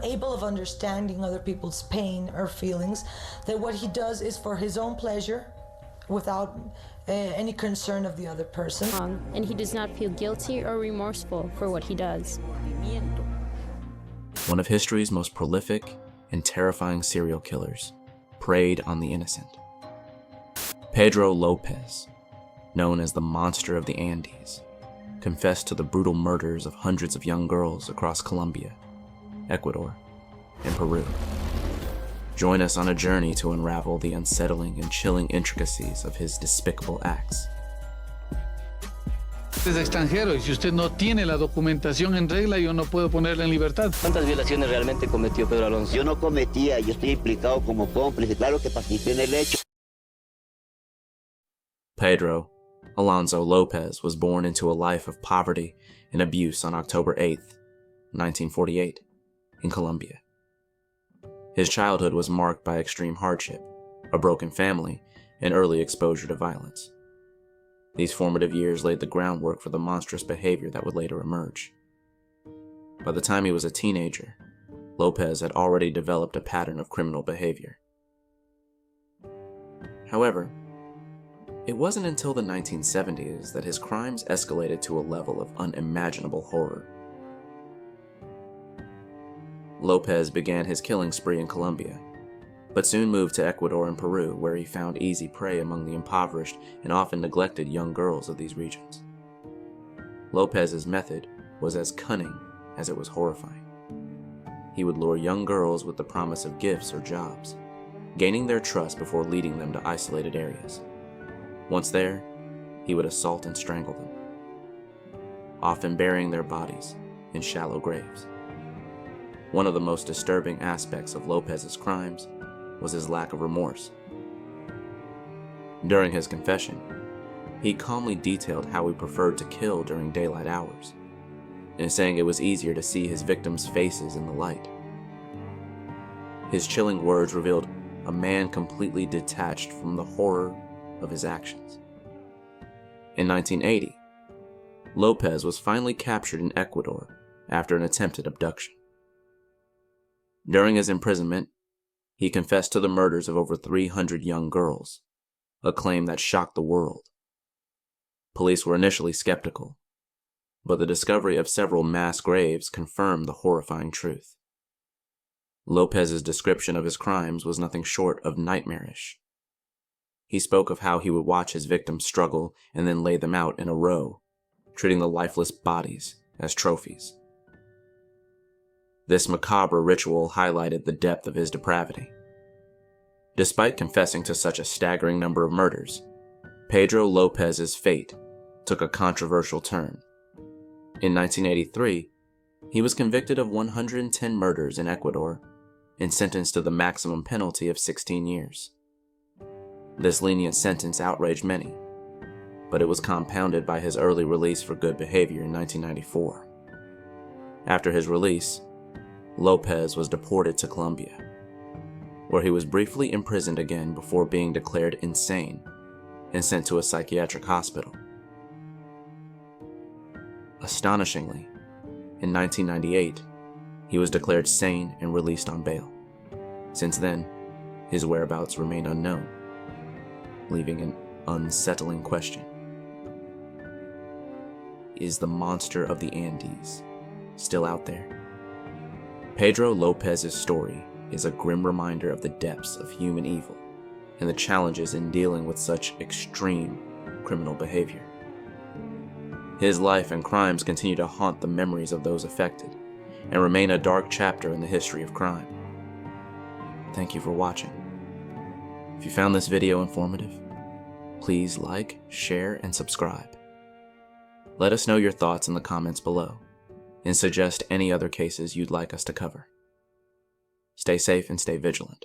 able of understanding other people's pain or feelings, that what he does is for his own pleasure without any concern of the other person. And he does not feel guilty or remorseful for what he does. One of history's most prolific and terrifying serial killers preyed on the innocent. Pedro López, known as the Monster of the Andes, confessed to the brutal murders of hundreds of young girls across Colombia, Ecuador, and Peru. Join us on a journey to unravel the unsettling and chilling intricacies of his despicable acts. Es extranjero y si usted no tiene la documentación en regla, yo no puedo ponerle en libertad. ¿Cuántas violaciones realmente cometió Pedro Alonso? Yo no cometía, yo estoy implicado como cómplice, claro que participé en el hecho. Pedro Alonso López was born into a life of poverty and abuse on October 8, 1948, in Colombia. His childhood was marked by extreme hardship, a broken family, and early exposure to violence. These formative years laid the groundwork for the monstrous behavior that would later emerge. By the time he was a teenager, López had already developed a pattern of criminal behavior. However, it wasn't until the 1970s that his crimes escalated to a level of unimaginable horror. López began his killing spree in Colombia, but soon moved to Ecuador and Peru, where he found easy prey among the impoverished and often neglected young girls of these regions. López's method was as cunning as it was horrifying. He would lure young girls with the promise of gifts or jobs, gaining their trust before leading them to isolated areas. Once there, he would assault and strangle them, often burying their bodies in shallow graves. One of the most disturbing aspects of López's crimes was his lack of remorse. During his confession, he calmly detailed how he preferred to kill during daylight hours, and saying it was easier to see his victims' faces in the light. His chilling words revealed a man completely detached from the horror of his actions. In 1980, López was finally captured in Ecuador after an attempted abduction. During his imprisonment, he confessed to the murders of over 300 young girls, a claim that shocked the world. Police were initially skeptical, but the discovery of several mass graves confirmed the horrifying truth. López's description of his crimes was nothing short of nightmarish. He spoke of how he would watch his victims struggle and then lay them out in a row, treating the lifeless bodies as trophies. This macabre ritual highlighted the depth of his depravity. Despite confessing to such a staggering number of murders, Pedro López's fate took a controversial turn. In 1983, he was convicted of 110 murders in Ecuador and sentenced to the maximum penalty of 16 years. This lenient sentence outraged many, but it was compounded by his early release for good behavior in 1994. After his release, López was deported to Colombia, where he was briefly imprisoned again before being declared insane and sent to a psychiatric hospital. Astonishingly, in 1998, he was declared sane and released on bail. Since then, his whereabouts remain unknown, leaving an unsettling question. Is the monster of the Andes still out there? Pedro López's story is a grim reminder of the depths of human evil and the challenges in dealing with such extreme criminal behavior. His life and crimes continue to haunt the memories of those affected and remain a dark chapter in the history of crime. Thank you for watching. If you found this video informative, please like, share, and subscribe. Let us know your thoughts in the comments below, and suggest any other cases you'd like us to cover. Stay safe and stay vigilant.